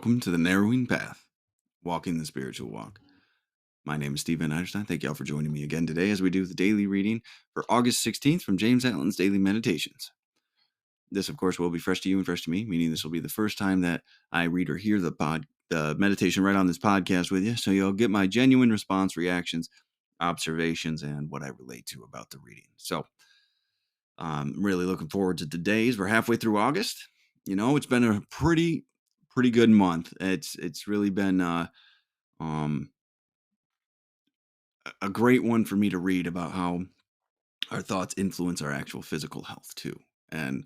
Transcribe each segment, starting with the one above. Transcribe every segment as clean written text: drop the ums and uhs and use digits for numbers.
welcome to the Narrowing Path, Walking the Spiritual Walk. My name is Stephen Eiderstein. Thank you all for joining me again today as we do the daily reading for August 16th from James Allen's Daily Meditations. This, of course, will be fresh to you and fresh to me, meaning this will be the first time that I read or hear the meditation right on this podcast with you, so you'll get my genuine response, reactions, observations, and what I relate to about the reading. So I'm really looking forward to today's. We're halfway through August. It's been a pretty good month. It's really been um, a great one for me to read about how our thoughts influence our actual physical health too, and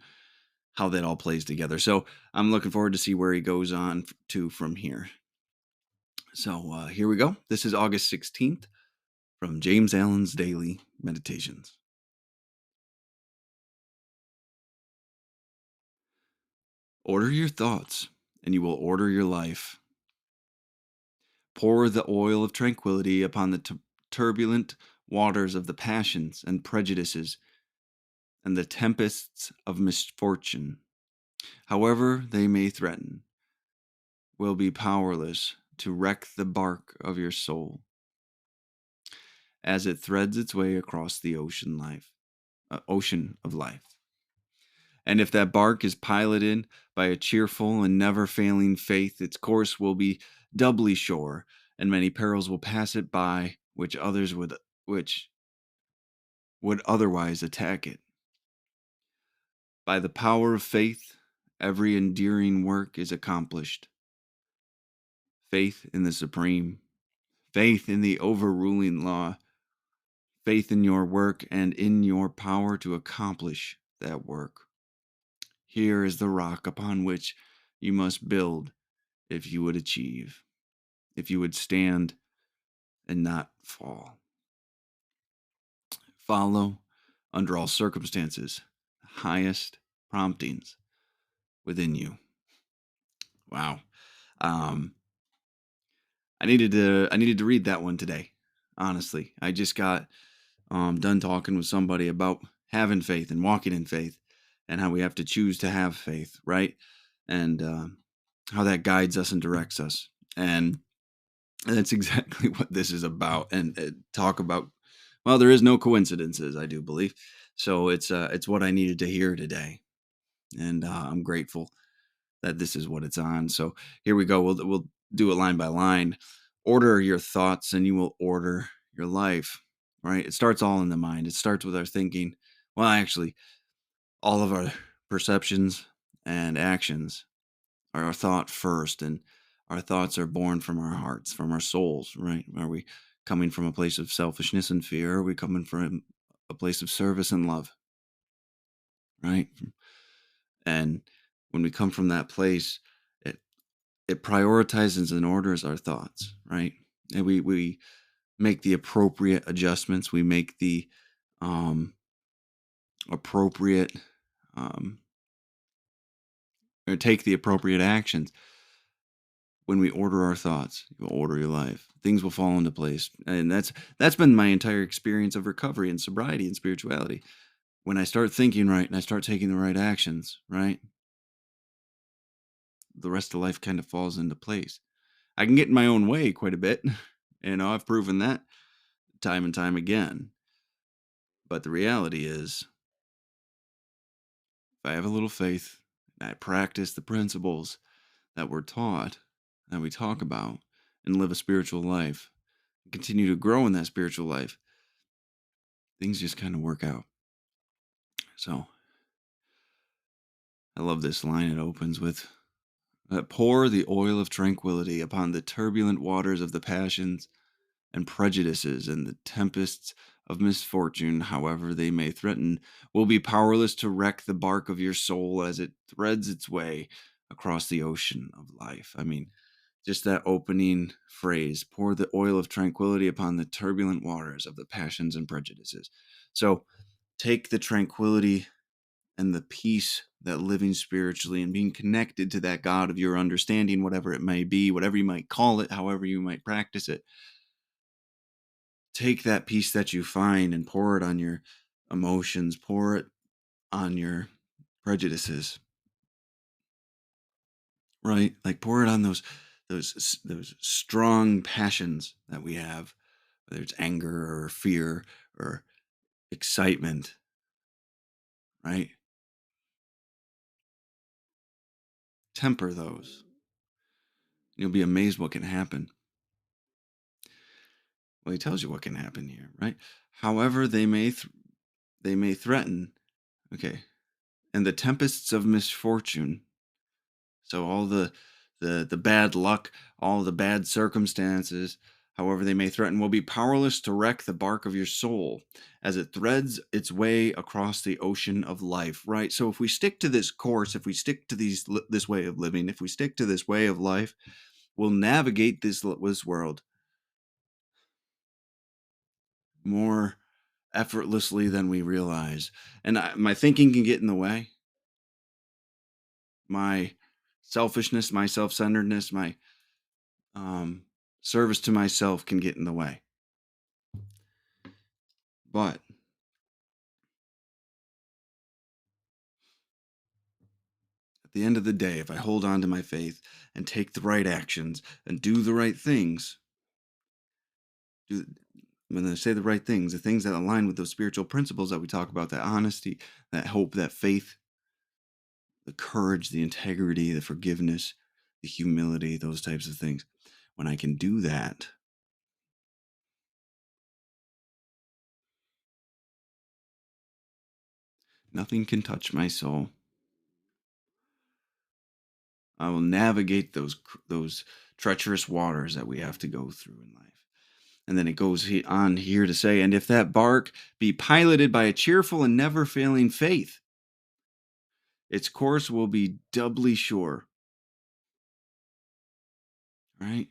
how that all plays together. So I'm looking forward to see where he goes on to from here. So here we go. This is August 16th from James Allen's Daily Meditations. Order your thoughts, and you will order your life. Pour the oil of tranquility upon the turbulent waters of the passions and prejudices and the tempests of misfortune, however they may threaten, will be powerless to wreck the bark of your soul as it threads its way across the ocean of life. And if that bark is piloted by a cheerful and never failing faith, its course will be doubly sure, and many perils will pass it by which would otherwise attack it. By the power of faith, every endearing work is accomplished. Faith in the Supreme, faith in the overruling law, faith in your work and in your power to accomplish that work. Here is the rock upon which you must build if you would achieve, if you would stand and not fall. Follow, under all circumstances, the highest promptings within you. Wow. I needed to read that one today. Honestly, I just got done talking with somebody about having faith and walking in faith, and how we have to choose to have faith, right? And how that guides us and directs us, and that's exactly what this is about. And talk about, well, there is no coincidences, I do believe. So it's what I needed to hear today, and I'm grateful that this is what it's on. So here we go. We'll do it line by line. Order your thoughts, and you will order your life. Right? It starts all in the mind. It starts with our thinking. Well, actually, all of our perceptions and actions are our thought first, and our thoughts are born from our hearts, from our souls. Right? Are we coming from a place of selfishness and fear? Are we coming from a place of service and love? Right? And when we come from that place, it prioritizes and orders our thoughts, right? And we make the appropriate adjustments. We make the appropriate or take the appropriate actions. When we order our thoughts, you'll order your life. Things will fall into place. And that's been my entire experience of recovery and sobriety and spirituality. When I start thinking right and I start taking the right actions, right, the rest of life kind of falls into place. I can get in my own way quite a bit. I've proven that time and time again. But the reality is, if I have a little faith and I practice the principles that we're taught, that we talk about, and live a spiritual life, and continue to grow in that spiritual life, things just kind of work out. So I love this line. It opens with, pour the oil of tranquility upon the turbulent waters of the passions and prejudices, and the tempests of misfortune, however they may threaten, will be powerless to wreck the bark of your soul as it threads its way across the ocean of life. I mean, just that opening phrase, pour the oil of tranquility upon the turbulent waters of the passions and prejudices. So take the tranquility and the peace that living spiritually and being connected to that God of your understanding, whatever it may be, whatever you might call it, however you might practice it. Take that peace that you find and pour it on your emotions, pour it on your prejudices. right? Like pour it on those strong passions that we have, whether it's anger or fear or excitement, right? Temper those. You'll be amazed what can happen. Well, he tells you what can happen here, right? However, they may threaten. Okay, and the tempests of misfortune. So all the bad luck, all the bad circumstances, however they may threaten, will be powerless to wreck the bark of your soul as it threads its way across the ocean of life. Right. So if we stick to this course, if we stick to this way of living, if we stick to this way of life, we'll navigate this world more effortlessly than we realize. And my thinking can get in the way. My selfishness, my self-centeredness, my um, service to myself can get in the way. But at the end of the day, if I hold on to my faith and take the right actions and do the right things, do when I say the right things, the things that align with those spiritual principles that we talk about, that honesty, that hope, that faith, the courage, the integrity, the forgiveness, the humility, those types of things. When I can do that, nothing can touch my soul. I will navigate those treacherous waters that we have to go through in life. And then it goes on here to say, and if that bark be piloted by a cheerful and never failing faith, its course will be doubly sure. Right?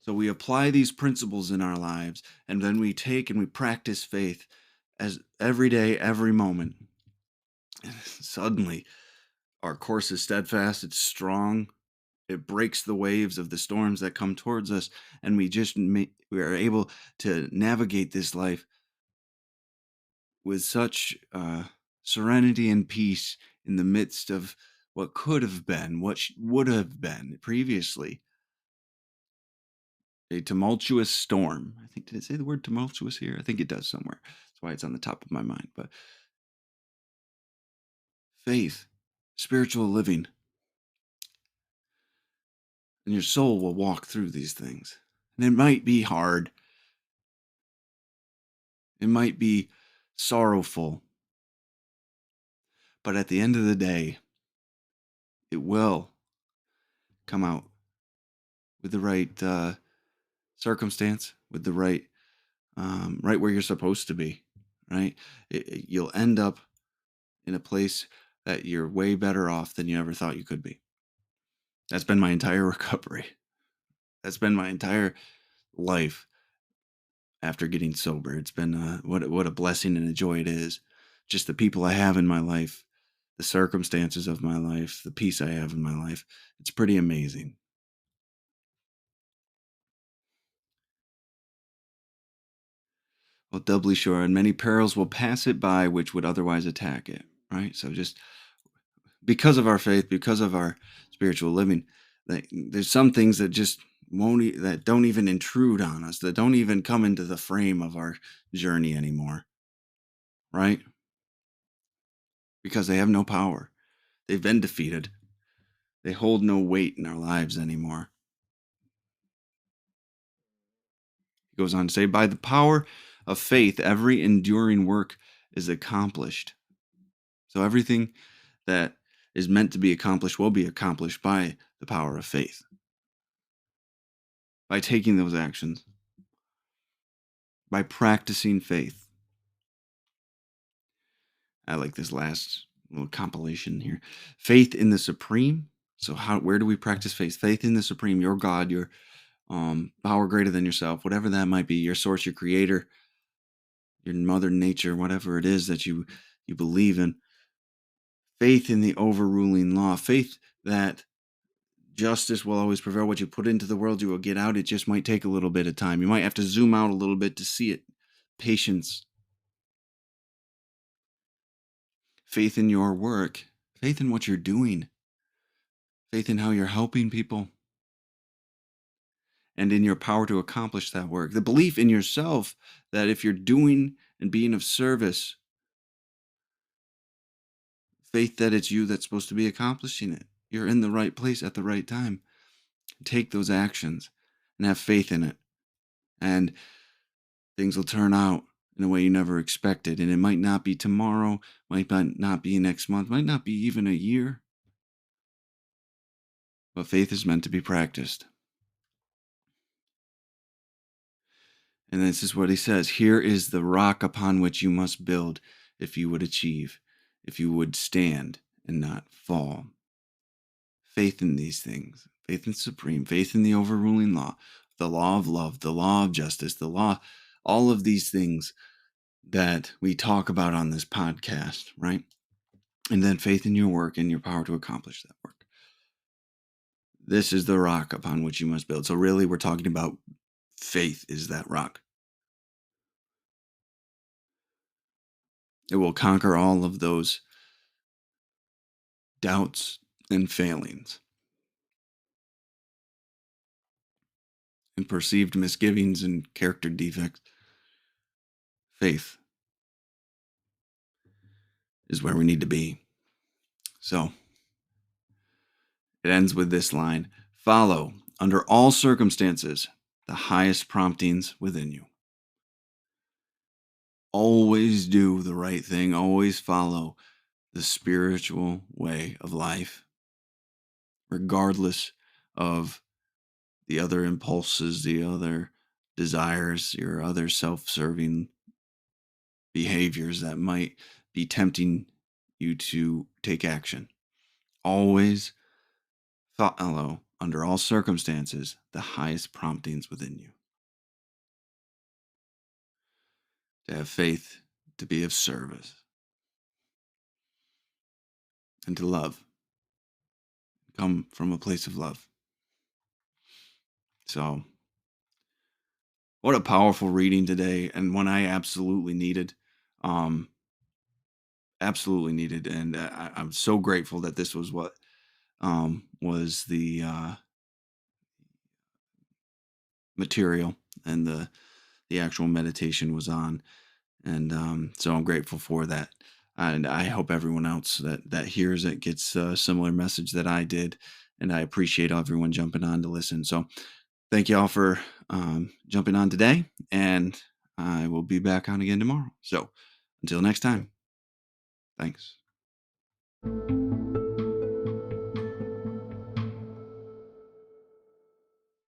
So we apply these principles in our lives, and then we take and we practice faith as every day, every moment. And suddenly, our course is steadfast, it's strong, it breaks the waves of the storms that come towards us, and we are able to navigate this life with such serenity and peace in the midst of what could have been, would have been previously a tumultuous storm. I think, did it say the word tumultuous here? I think it does somewhere. That's why it's on the top of my mind. But faith, spiritual living, and your soul will walk through these things. And it might be hard, it might be sorrowful, but at the end of the day, it will come out with the right circumstance, with the right where you're supposed to be, right? You'll end up in a place that you're way better off than you ever thought you could be. That's been my entire recovery. That's been my entire life after getting sober. It's been what a blessing and a joy it is. Just the people I have in my life, the circumstances of my life, the peace I have in my life. It's pretty amazing. Well, doubly sure, and many perils will pass it by which would otherwise attack it. Right. So just because of our faith, because of our spiritual living, like, there's some things that just that don't even intrude on us, that don't even come into the frame of our journey anymore, right? Because they have no power. They've been defeated. They hold no weight in our lives anymore. He goes on to say, by the power of faith, every enduring work is accomplished. So everything that is meant to be accomplished will be accomplished by the power of faith. By taking those actions, by practicing faith. I like this last little compilation here. Faith in the Supreme. So where do we practice faith? Faith in the Supreme, your God, your power greater than yourself, whatever that might be, your source, your creator, your mother nature, whatever it is that you believe in. Faith in the overruling law. Faith that justice will always prevail. What you put into the world, you will get out. It just might take a little bit of time. You might have to zoom out a little bit to see it. Patience. Faith in your work. faith in what you're doing, faith in how you're helping people, and in your power to accomplish that work. The belief in yourself that if you're doing and being of service, faith that it's you that's supposed to be accomplishing it. You're in the right place at the right time. Take those actions and have faith in it. And things will turn out in a way you never expected. And it might not be tomorrow, might not be next month, might not be even a year. But faith is meant to be practiced. And this is what he says. Here is the rock upon which you must build if you would achieve, if you would stand and not fall. Faith in these things, faith in supreme, faith in the overruling law, the law of love, the law of justice, the law, all of these things that we talk about on this podcast, right? And then faith in your work and your power to accomplish that work. This is the rock upon which you must build. So really, we're talking about faith is that rock. It will conquer all of those doubts and failings and perceived misgivings and character defects. Faith is where we need to be. So it ends with this line: follow, under all circumstances, the highest promptings within you. Always do the right thing. Always follow the spiritual way of life, regardless of the other impulses, the other desires, your other self-serving behaviors that might be tempting you to take action. Always follow, under all circumstances, the highest promptings within you. To have faith, to be of service, and to love. Come from a place of love. So, what a powerful reading today, and one I absolutely needed. Um, Absolutely needed, and I'm so grateful that this was what was the material and the actual meditation was on, and so I'm grateful for that. And I hope everyone else that hears it gets a similar message that I did, and I appreciate everyone jumping on to listen. So thank you all for jumping on today, and I will be back on again tomorrow. So until next time, thanks.